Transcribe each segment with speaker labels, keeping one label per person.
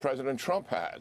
Speaker 1: President Trump had.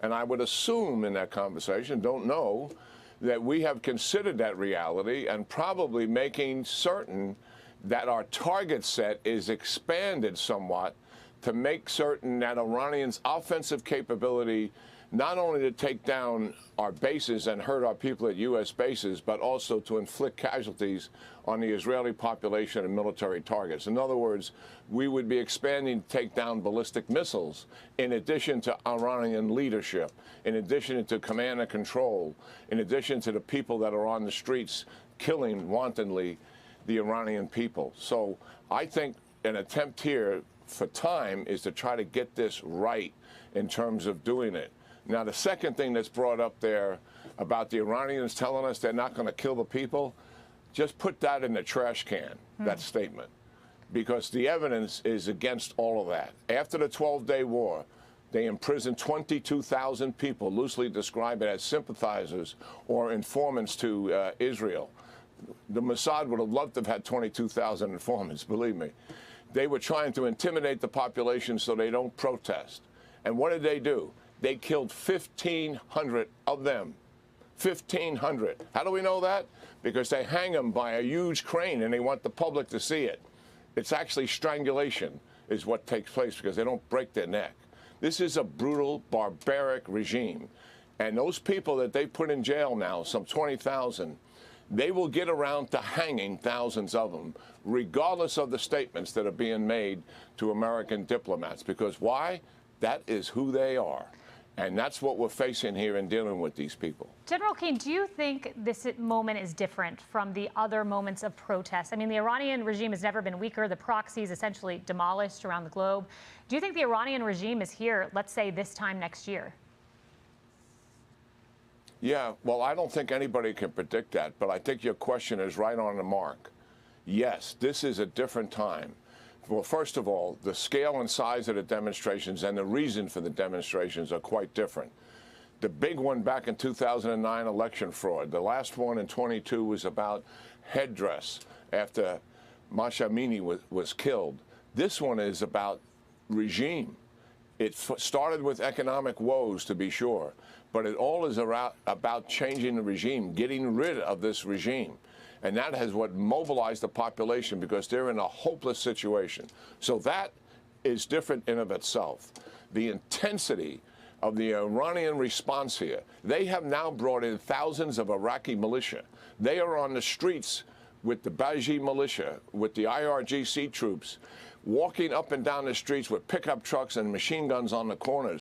Speaker 1: And I would assume in that conversation, don't know, that we have considered that reality and probably making certain that our target set is expanded somewhat to make certain that Iranians' offensive capability not only to take down our bases and hurt our people at U.S. bases, but also to inflict casualties on the Israeli population and military targets. In other words, we would be expanding to take down ballistic missiles in addition to Iranian leadership, in addition to command and control, in addition to the people that are on the streets killing wantonly the Iranian people. So I think an attempt here for time is to try to get this right in terms of doing it. Now, the second thing that's brought up there about the Iranians telling us they're not going to kill the people, just put that in the trash can, that statement, because the evidence is against all of that. After the 12-day war, they imprisoned 22,000 people, loosely described as sympathizers or informants to Israel. The Mossad would have loved to have had 22,000 informants, believe me. They were trying to intimidate the population so they don't protest. And what did they do? They killed 1,500 of them. 1,500. How do we know that? Because they hang them by a huge crane and they want the public to see it. It's actually strangulation is what takes place because they don't break their neck. This is a brutal, barbaric regime. And those people that they put in jail now, some 20,000, they will get around to hanging thousands of them, regardless of the statements that are being made to American diplomats. Because why? That is who they are. And that's what we're facing here in dealing with these people.
Speaker 2: General Keane, do you think this moment is different from the other moments of protest? I mean, the Iranian regime has never been weaker. The proxy is essentially demolished around the globe. Do you think the Iranian regime is here, let's say, this time next year?
Speaker 1: Yeah, well, I don't think anybody can predict that, but I think your question is right on the mark. Yes, this is a different time. Well, first of all, the scale and size of the demonstrations and the reason for the demonstrations are quite different. The big one back in 2009, election fraud. The last one in 22 was about headdress after Masha Amini was killed. This one is about regime. It started with economic woes, to be sure, but it all is about changing the regime, getting rid of this regime. And that has what mobilized the population because they're in a hopeless situation. So that is different in of itself. The intensity of the Iranian response here, they have now brought in thousands of Iraqi militia. They are on the streets with the Baji militia, with the IRGC troops, walking up and down the streets with pickup trucks and machine guns on the corners.